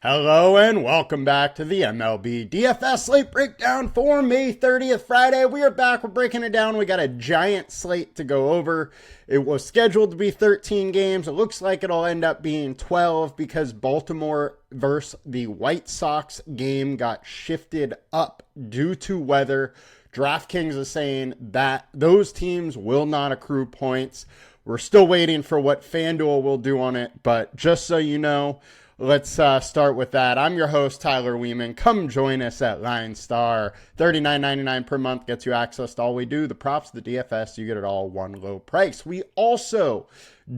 Hello and welcome back to the MLB DFS slate breakdown for May 30th, Friday. We are back. We're breaking it down. We got a giant slate to go over. It was scheduled to be 13 games. It looks like it'll end up being 12 because Baltimore versus the White Sox game got shifted up due to weather. DraftKings is saying that those teams will not accrue points. We're still waiting for what FanDuel will do on it, but just so you know, let's start with that. I'm your host, Tyler Wiemann. Come join us at LineStar. $39.99 per month gets you access to all we do. The props, the DFS, you get it all one low price. We also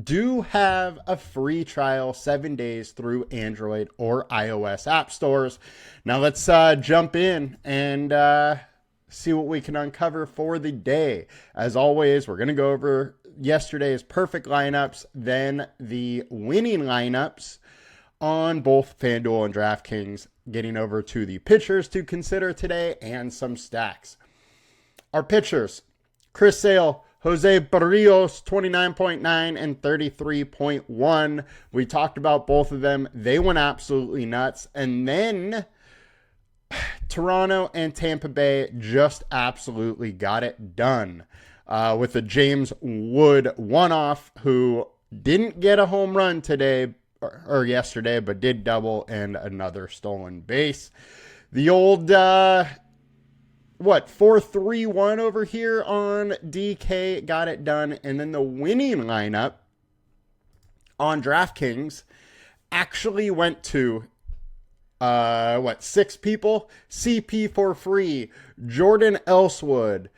do have a free trial 7 days through Android or iOS app stores. Now let's jump in and see what we can uncover for the day. As always, we're going to go over yesterday's perfect lineups, then the winning lineups on both FanDuel and DraftKings, getting over to the pitchers to consider today and some stacks. Our pitchers, Chris Sale, Jose Barrios, 29.9 and 33.1. We talked about both of them. They went absolutely nuts. And then Toronto and Tampa Bay just absolutely got it done with a James Wood one-off who didn't get a home run today or yesterday, but did double and another stolen base. The old 4-3-1 over here on DK got it done. And then the winning lineup on DraftKings actually went to 6 people. CP for free, Jordan Elswood,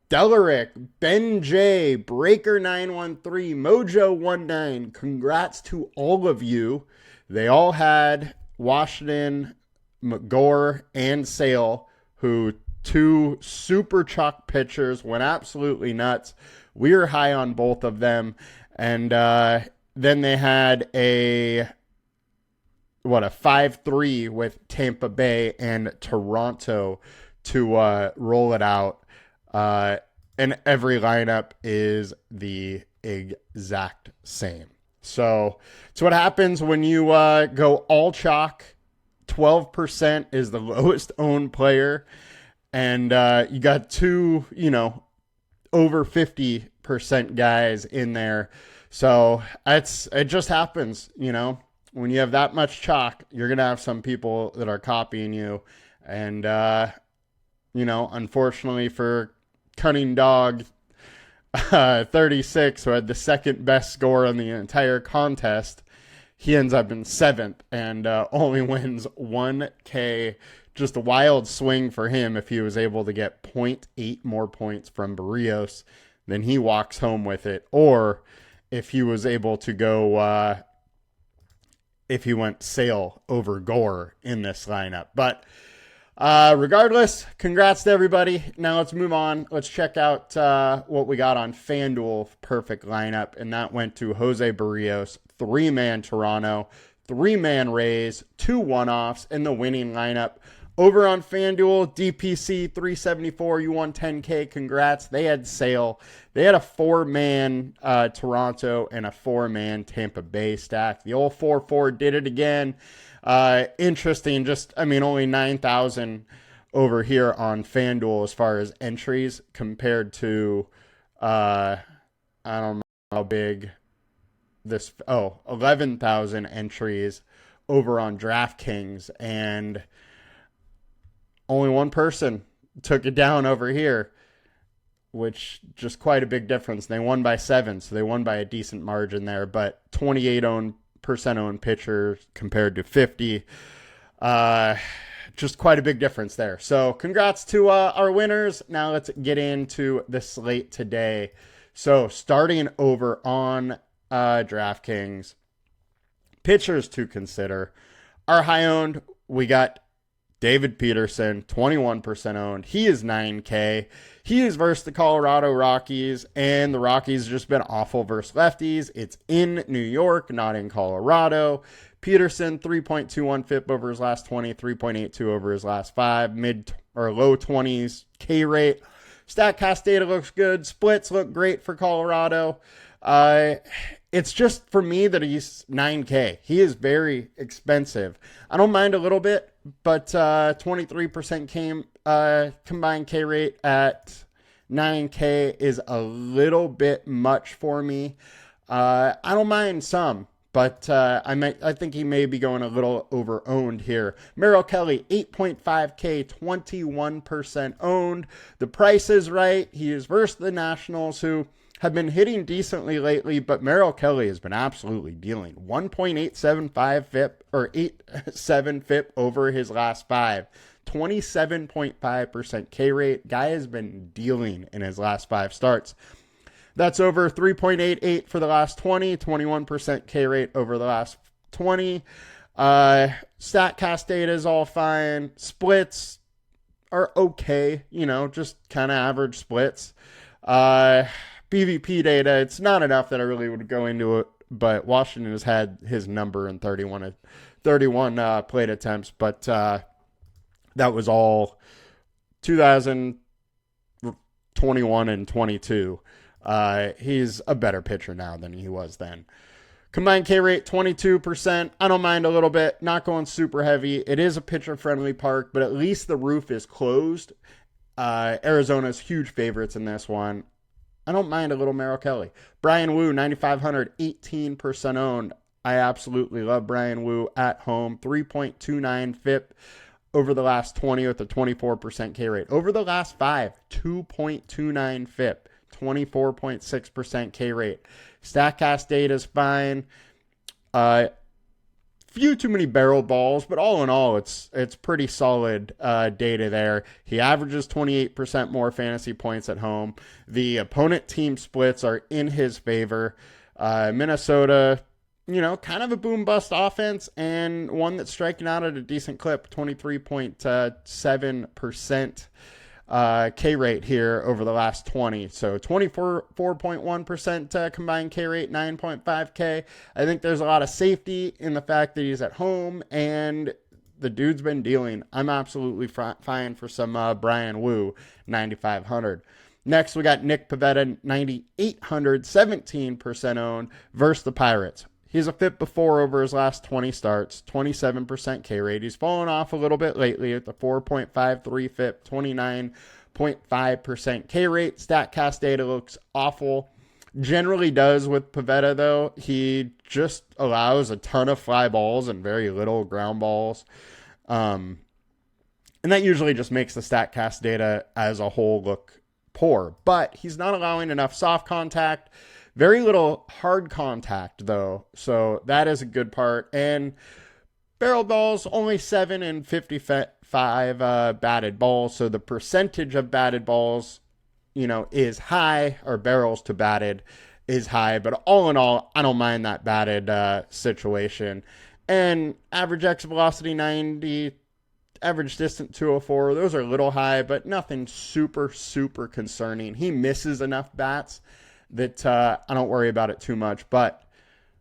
Delaric, Ben J, Breaker 913, Mojo 19. Congrats to all of you. They all had Washington, McGore, and Sale, who two super chalk pitchers, went absolutely nuts. We were high on both of them. And then they had a 5-3 with Tampa Bay and Toronto to roll it out. And every lineup is the exact same. So it's what happens when you go all chalk. 12% is the lowest owned player. And you got two, over 50% guys in there. So it just happens, when you have that much chalk, you're going to have some people that are copying you. And, unfortunately for Cunning Dog 36, who had the second best score on the entire contest, he ends up in 7th and only wins 1K. Just a wild swing for him. If he was able to get 0.8 more points from Barrios, then he walks home with it. Or if he was able to go, if he went Sale over Gore in this lineup. But regardless, congrats to everybody. Now let's move on. Let's check out what we got on FanDuel perfect lineup. And that went to Jose Barrios, 3-man Toronto, 3-man Rays, 2 one-offs in the winning lineup. Over on FanDuel, DPC 374, you won 10K. Congrats. They had Sale. They had a 4-man Toronto and a 4-man Tampa Bay stack. The old 4-4 did it again. Interesting. Only 9,000 over here on FanDuel as far as entries compared to, I don't know how big this, 11,000 entries over on DraftKings, and only one person took it down over here, which just quite a big difference. They won by 7, so they won by a decent margin there, but 28% owned pitcher compared to 50. Just quite a big difference there. So congrats to our winners. Now let's get into the slate today. So starting over on DraftKings, pitchers to consider. Our high owned, we got David Peterson, 21% owned. He is 9K. He is versus the Colorado Rockies, and the Rockies just been awful versus lefties. It's in New York, not in Colorado. Peterson, 3.21 FIP over his last 20, 3.82 over his last 5, mid or low 20s K rate. StatCast data looks good. Splits look great for Colorado. It's just for me that he's 9K. He is very expensive. I don't mind a little bit, but 23% combined K rate at 9K is a little bit much for me. I don't mind some, but I think he may be going a little over owned here. Merrill Kelly, 8.5K, 21% owned. The price is right. He is versus the Nationals, who have been hitting decently lately, but Merrill Kelly has been absolutely dealing. 1.875 FIP or 87 FIP over his last 5. 27.5% K rate. Guy has been dealing in his last 5 starts. That's over 3.88 for the last 20. 21% K rate over the last 20. StatCast data is all fine. Splits are okay, just kind of average splits. BVP data, it's not enough that I really would go into it, but Washington has had his number in 31 plate attempts, but that was all 2021 and 22. He's a better pitcher now than he was then. Combined K rate, 22%. I don't mind a little bit. Not going super heavy. It is a pitcher-friendly park, but at least the roof is closed. Arizona's huge favorites in this one. I don't mind a little Merrill Kelly. Brian Wu, 9,500, 18% owned. I absolutely love Brian Wu at home. 3.29 FIP over the last 20 with a 24% K rate. Over the last 5, 2.29 FIP, 24.6% K rate. StatCast data is fine. Few too many barrel balls, but all in all, it's pretty solid data there. He averages 28% more fantasy points at home. The opponent team splits are in his favor. Minnesota, kind of a boom-bust offense and one that's striking out at a decent clip, 23.7% K rate here over the last 20. So 4.1% combined K rate, 9.5K. I think there's a lot of safety in the fact that he's at home and the dude's been dealing. I'm absolutely fine for some Brian Wu, 9,500. Next, we got Nick Pivetta, 9,800, 17% owned versus the Pirates. He's a FIP before over his last 20 starts, 27% K rate. He's fallen off a little bit lately at the 4.53 FIP, 29.5% K rate. StatCast data looks awful. Generally does with Pivetta, though. He just allows a ton of fly balls and very little ground balls. And that usually just makes the StatCast data as a whole look poor. But he's not allowing enough soft contact. Very little hard contact, though, so that is a good part. And barrel balls, only 7 in 55 batted balls, so the percentage of batted balls, is high, or barrels to batted is high. But all in all, I don't mind that batted situation. And average exit velocity 90, average distance 204. Those are a little high, but nothing super, super concerning. He misses enough bats that I don't worry about it too much. But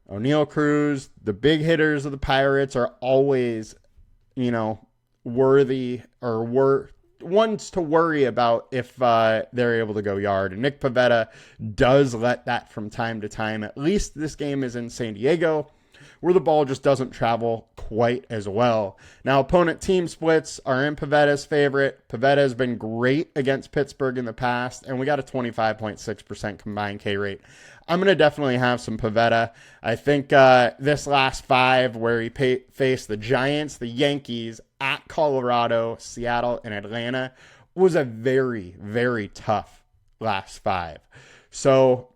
O'Neal, Cruz, the big hitters of the Pirates are always, worthy or ones to worry about if they're able to go yard. And Nick Pivetta does let that from time to time. At least this game is in San Diego, where the ball just doesn't travel quite as well. Now, opponent team splits are in Pivetta's favorite. Pivetta has been great against Pittsburgh in the past, and we got a 25.6% combined K rate. I'm going to definitely have some Pivetta. I think this last 5, where he faced the Giants, the Yankees, at Colorado, Seattle, and Atlanta, was a very, very tough last 5. So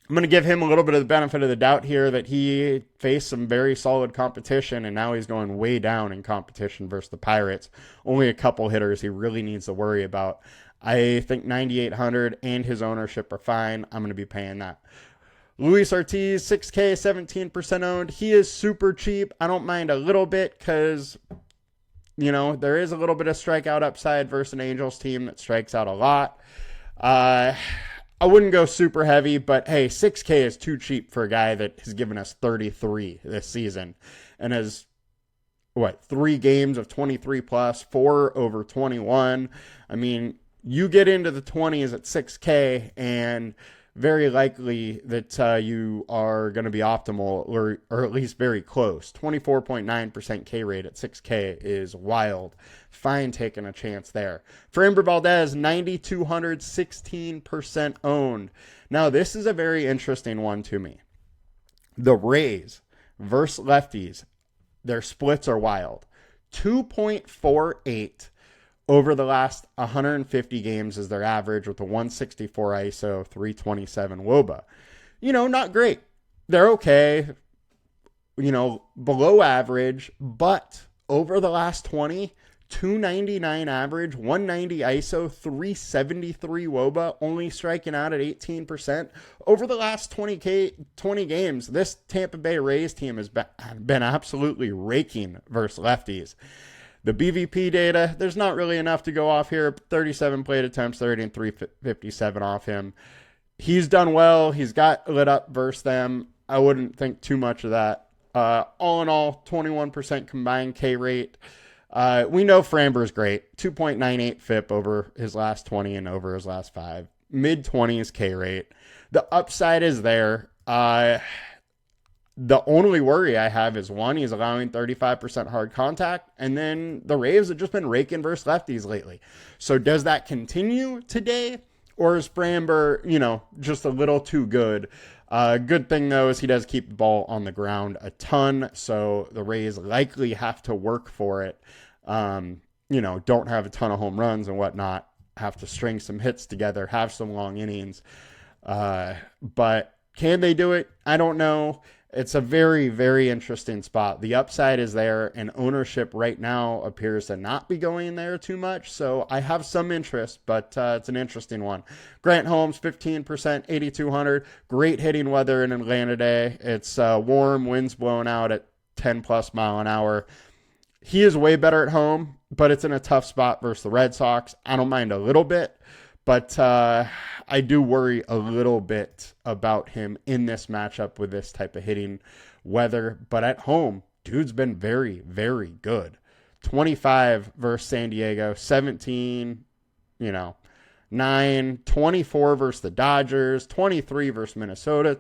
I'm going to give him a little bit of the benefit of the doubt here that he faced some very solid competition, and now he's going way down in competition versus the Pirates. Only a couple hitters he really needs to worry about. I think 9,800 and his ownership are fine. I'm going to be paying that. Luis Ortiz, 6K, 17% owned. He is super cheap. I don't mind a little bit because, there is a little bit of strikeout upside versus an Angels team that strikes out a lot. I wouldn't go super heavy, but hey, 6K is too cheap for a guy that has given us 33 this season and has, 3 games of 23 plus, 4 over 21. I mean, you get into the 20s at 6K and very likely that you are going to be optimal or at least very close. 24.9% K rate at 6K is wild. Fine taking a chance there. Framber Valdez, 9,200, 16% owned. Now, this is a very interesting one to me. The Rays versus lefties, their splits are wild. 2.48 over the last 150 games is their average with a 164 ISO, 327 WOBA. Not great. They're okay, below average, but over the last 20, 299 average, 190 ISO, 373 WOBA, only striking out at 18%. Over the last 20 games, this Tampa Bay Rays team has been absolutely raking versus lefties. The BVP data, there's not really enough to go off here. 37 plate attempts, 30 and 357 off him. He's done well. He's got lit up versus them. I wouldn't think too much of that. All in all, 21% combined K rate. We know Framber's great. 2.98 FIP over his last 20 and over his last 5. Mid-20s K rate. The upside is there. The only worry I have is, one, he's allowing 35% hard contact, and then the Rays have just been raking versus lefties lately. So does that continue today, or is Framber, just a little too good? Good thing, though, is he does keep the ball on the ground a ton, so the Rays likely have to work for it. Don't have a ton of home runs and whatnot, have to string some hits together, have some long innings. But can they do it? I don't know. It's a very, very interesting spot. The upside is there, and ownership right now appears to not be going there too much. So I have some interest, but it's an interesting one. Grant Holmes, 15%, 8,200. Great hitting weather in Atlanta today. It's warm, winds blowing out at 10 plus mile an hour. He is way better at home, but it's in a tough spot versus the Red Sox. I don't mind a little bit, but I do worry a little bit about him in this matchup with this type of hitting weather. But at home, dude's been very, very good. 25 versus San Diego, 17, 9, 24 versus the Dodgers, 23 versus Minnesota,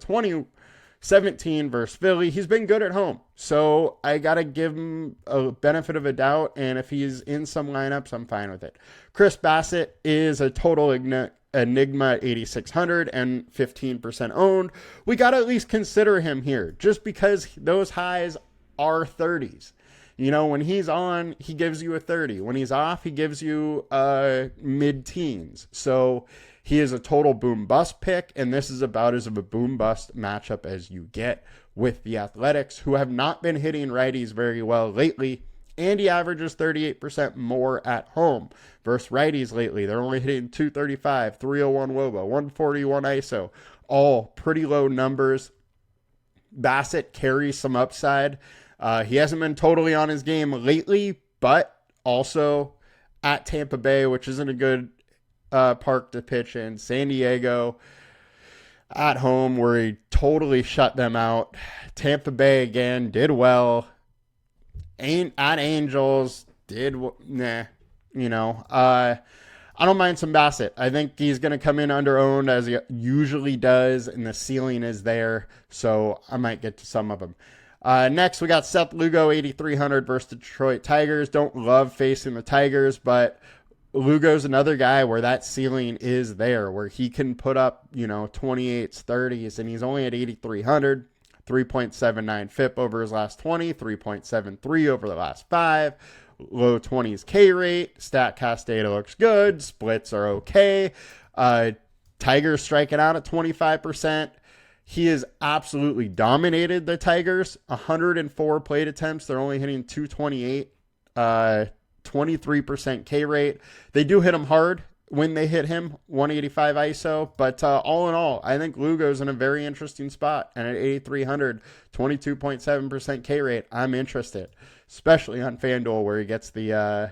17 versus Philly. He's been good at home. So I got to give him a benefit of a doubt. And if he's in some lineups, I'm fine with it. Chris Bassett is a total enigma at 8,600 and 15% owned. We got to at least consider him here just because those highs are 30s. When he's on, he gives you a 30. When he's off, he gives you mid-teens. So he is a total boom-bust pick, and this is about as of a boom-bust matchup as you get with the Athletics, who have not been hitting righties very well lately, and he averages 38% more at home versus righties lately. They're only hitting 235, 301 WOBA, 141 ISO, all pretty low numbers. Bassett carries some upside. He hasn't been totally on his game lately, but also at Tampa Bay, which isn't a good park to pitch in. San Diego at home, where he totally shut them out. Tampa Bay again did well. At Angels did I don't mind some Bassett. I think he's going to come in under owned as he usually does, and the ceiling is there, so I might get to some of them. Next, we got Seth Lugo, 8,300 versus Detroit Tigers. Don't love facing the Tigers, but Lugo's another guy where that ceiling is there, where he can put up, 28s, 30s, and he's only at 8,300, 3.79 FIP over his last 20, 3.73 over the last 5, low 20s K rate. StatCast data looks good. Splits are okay. Tigers striking out at 25%. He has absolutely dominated the Tigers. 104 plate attempts. They're only hitting 228. 23% K rate. They do hit him hard when they hit him, 185 ISO. But all in all, I think Lugo's in a very interesting spot. And at 8,300, 22.7% K rate, I'm interested. Especially on FanDuel, where he gets the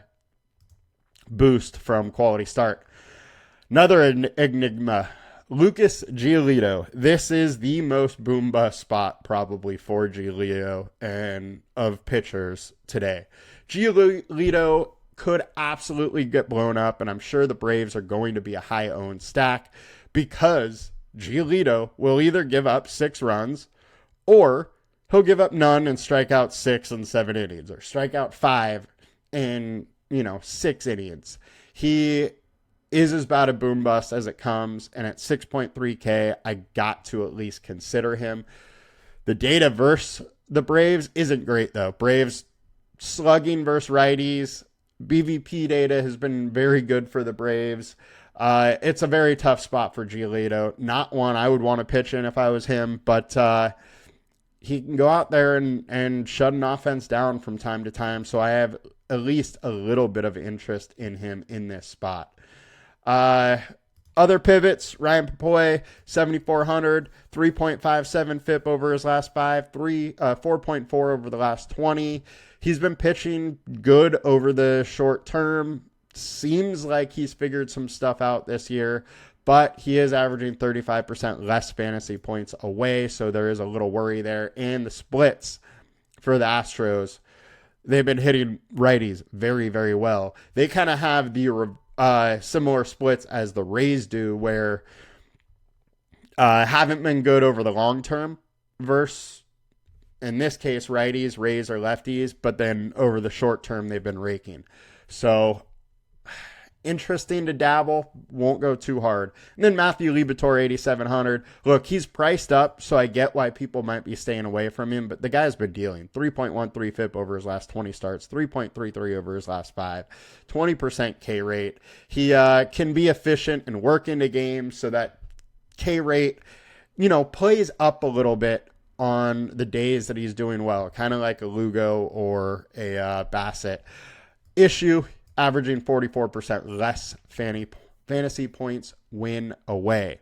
boost from quality start. Another enigma, Lucas Giolito. This is the most boom-bust spot probably for Giolito and of pitchers today. Giolito could absolutely get blown up, and I'm sure the Braves are going to be a high-owned stack because Giolito will either give up 6 runs or he'll give up none and strike out 6 in 7 innings, or strike out 5 in, 6 innings. He is as bad a boom bust as it comes, and at 6.3K, I got to at least consider him. The data versus the Braves isn't great, though. Braves slugging versus righties. BVP data has been very good for the Braves. It's a very tough spot for Giolito. Not one I would want to pitch in if I was him, but he can go out there and shut an offense down from time to time. So I have at least a little bit of interest in him in this spot. Other pivots, Ryan Papoy, 7,400, 3.57 FIP over his last 5, 4.4 over the last 20. He's been pitching good over the short term. Seems like he's figured some stuff out this year, but he is averaging 35% less fantasy points away, so there is a little worry there. And the splits for the Astros, they've been hitting righties very, very well. They kind of have the similar splits as the Rays do, where haven't been good over the long term versus, in this case, righties, Rays, or lefties, but then over the short term, they've been raking. So interesting to dabble, won't go too hard. And then Matthew Liberatore, 8,700. Look, he's priced up, so I get why people might be staying away from him, but the guy's been dealing. 3.13 FIP over his last 20 starts, 3.33 over his last 5, 20% K rate. He can be efficient and work into games, so that K rate, plays up a little bit on the days that he's doing well, kind of like a Lugo or a Bassett. Issue, averaging 44% less fantasy points when away.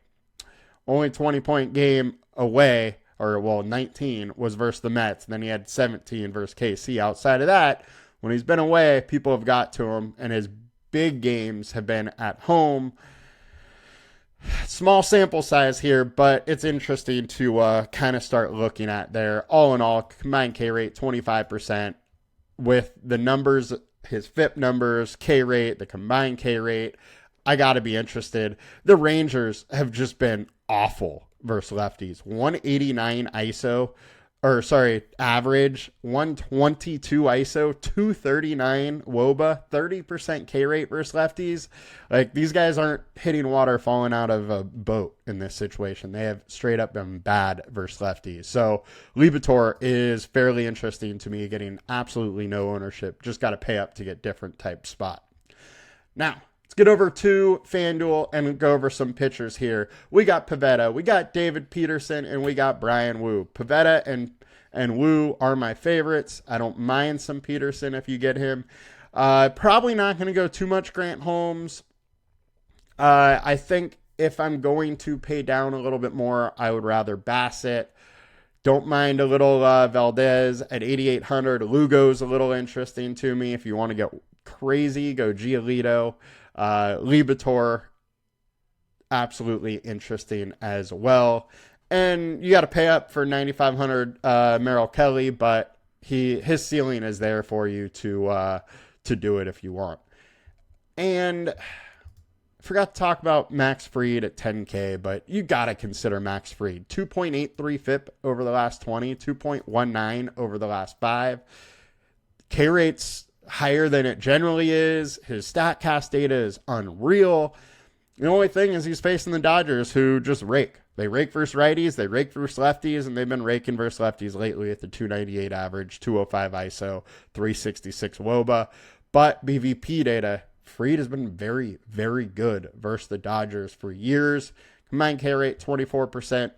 Only 20-point game away, 19 was versus the Mets. Then he had 17 versus KC. Outside of that, when he's been away, people have got to him, and his big games have been at home. Small sample size here, but it's interesting to kind of start looking at there. All in all, combined K rate, 25%. With the numbers, his FIP numbers, K rate, the combined K rate, I got to be interested. The Rangers have just been awful versus lefties. 189 average, 122 ISO, 239 WOBA, 30% K rate versus lefties. Like, these guys aren't hitting water falling out of a boat in this situation. They have straight up been bad versus lefties. So Liberatore is fairly interesting to me, getting absolutely no ownership. Just got to pay up to get different type spot. Now, let's get over to FanDuel and go over some pitchers here. We got Pivetta, we got David Peterson, and we got Brian Wu. Pivetta and Wu are my favorites. I don't mind some Peterson if you get him. Probably not going to go too much Grant Holmes. I think if I'm going to pay down a little bit more, I would rather Bassett. Don't mind a little Valdez at 8,800. Lugo's a little interesting to me. If you want to get crazy, go Giolito. Liberatore, absolutely interesting as well. And you got to pay up for 9,500 Merrill Kelly, but his ceiling is there for you to do it if you want. And I forgot to talk about Max Fried at 10K, but you got to consider Max Fried. 2.83 FIP over the last 20, 2.19 over the last 5. K rate's higher than it generally is. His StatCast data is unreal. The only thing is he's facing the Dodgers, who just rake. They rake versus righties, they rake versus lefties, and they've been raking versus lefties lately at the 298 average, 205 ISO, 366 WOBA. But BVP data, Fried has been very, very good versus the Dodgers for years. Combined K rate, 24%.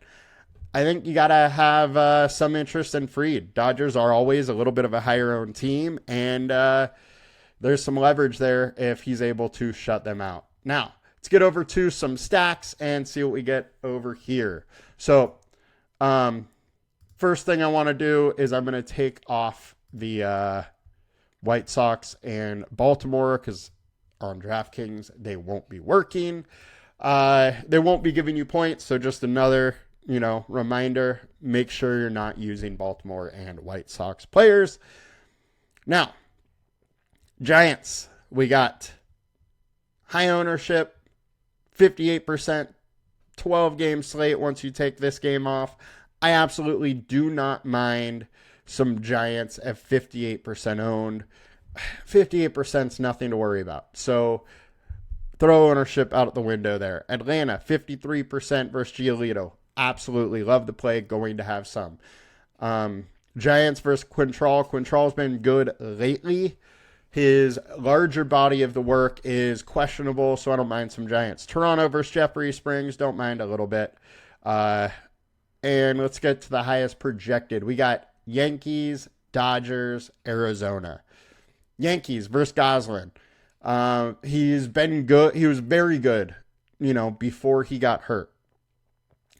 I think you got to have some interest in Fried. Dodgers are always a little bit of a higher owned team, and there's some leverage there if he's able to shut them out. Now, let's get over to some stacks and see what we get over here. So, first thing I want to do is I'm going to take off the White Sox and Baltimore, because on DraftKings, they won't be working. They won't be giving you points, so just another reminder, make sure you're not using Baltimore and White Sox players. Now, Giants, we got high ownership, 58%, 12-game slate once you take this game off. I absolutely do not mind some Giants at 58% owned. 58% is nothing to worry about. So throw ownership out the window there. Atlanta, 53% versus Giolito. Absolutely love the play. Going to have some. Giants versus Quintrell. Quintrell's been good lately. His larger body of the work is questionable, so I don't mind some Giants. Toronto versus Jeffrey Springs. Don't mind a little bit. And let's get to the highest projected. We got Yankees, Dodgers, Arizona. Yankees versus Goslin. He's been good. He was very good, before he got hurt.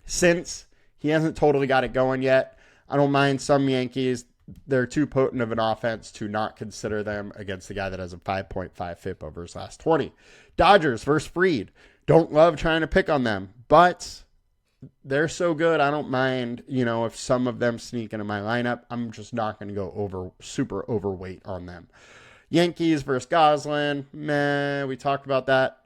Since, he hasn't totally got it going yet. I don't mind some Yankees. They're too potent of an offense to not consider them against the guy that has a 5.5 FIP over his last 20. Dodgers versus Fried. Don't love trying to pick on them, but they're so good. I don't mind, if some of them sneak into my lineup. I'm just not going to go super overweight on them. Yankees versus Goslin. Meh, we talked about that.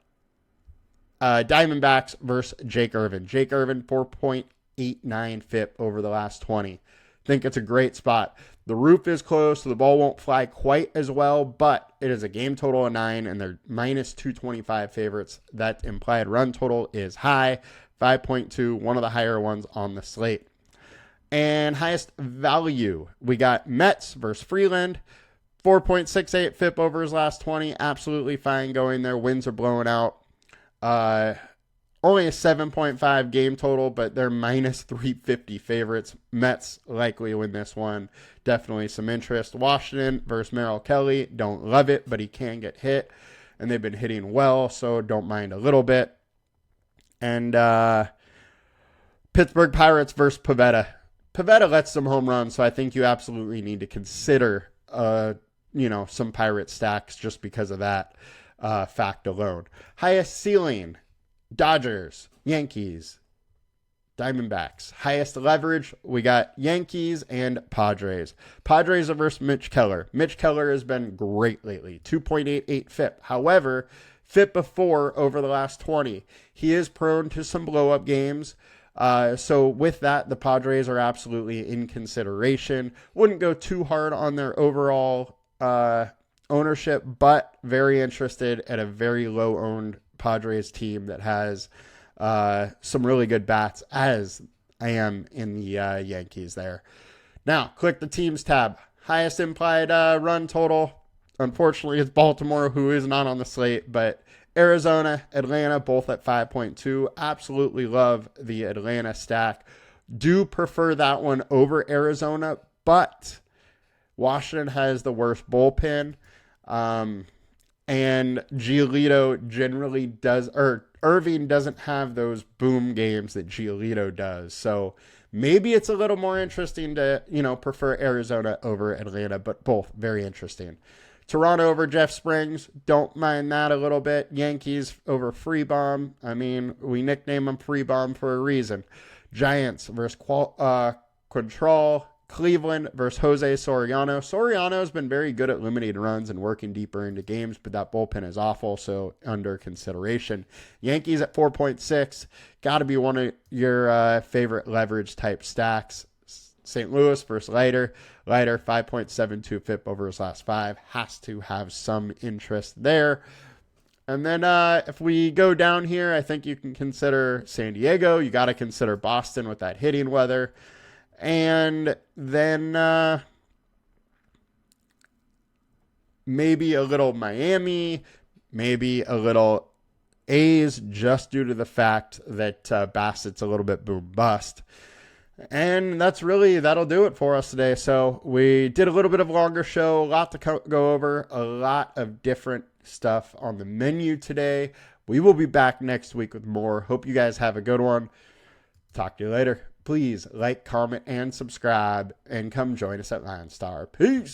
Diamondbacks versus Jake Irvin. Jake Irvin, 4.89 FIP over the last 20. Think it's a great spot. The roof is close, so the ball won't fly quite as well, but it is a game total of 9, and they're minus 225 favorites. That implied run total is high, 5.2, one of the higher ones on the slate. And highest value, we got Mets versus Freeland. 4.68 FIP over his last 20. Absolutely fine going there. Winds are blowing out. Only a 7.5 game total, but they're minus 350 favorites. Mets likely win this one. Definitely some interest. Washington versus Merrill Kelly. Don't love it, but he can get hit. And they've been hitting well, so don't mind a little bit. And Pittsburgh Pirates versus Pivetta. Pivetta lets some home runs, so I think you absolutely need to consider some Pirate stacks just because of that fact alone. Highest ceiling, Dodgers, Yankees, Diamondbacks. Highest leverage, we got Yankees and Padres. Padres are versus Mitch Keller. Mitch Keller has been great lately, 2.88 FIP. However, FIP before over the last 20. He is prone to some blow-up games. So with that, the Padres are absolutely in consideration. Wouldn't go too hard on their overall ownership, but very interested at a very low-owned Padres team that has some really good bats, as I am in the Yankees there. Now, click the teams tab. Highest implied run total, unfortunately, it's Baltimore, who is not on the slate, but Arizona, Atlanta, both at 5.2. Absolutely love the Atlanta stack. Do prefer that one over Arizona, but Washington has the worst bullpen. And Giolito generally does, or Irving doesn't have those boom games that Giolito does. So maybe it's a little more interesting to, prefer Arizona over Atlanta, but both very interesting. Toronto over Jeff Springs. Don't mind that a little bit. Yankees over Freebomb. I mean, we nickname him Freebomb for a reason. Giants versus Quintrell. Cleveland versus Jose Soriano. Soriano has been very good at limiting runs and working deeper into games, but that bullpen is awful, so under consideration. Yankees at 4.6. Got to be one of your favorite leverage type stacks. St. Louis versus Leiter. Leiter, 5.72 FIP over his last 5. Has to have some interest there. And then if we go down here, I think you can consider San Diego. You got to consider Boston with that hitting weather. And then maybe a little Miami, maybe a little A's, just due to the fact that Bassett's a little bit boom bust. And that'll do it for us today. So we did a little bit of a longer show, a lot to go over, a lot of different stuff on the menu today. We will be back next week with more. Hope you guys have a good one. Talk to you later. Please like, comment, and subscribe, and come join us at LineStar. Peace.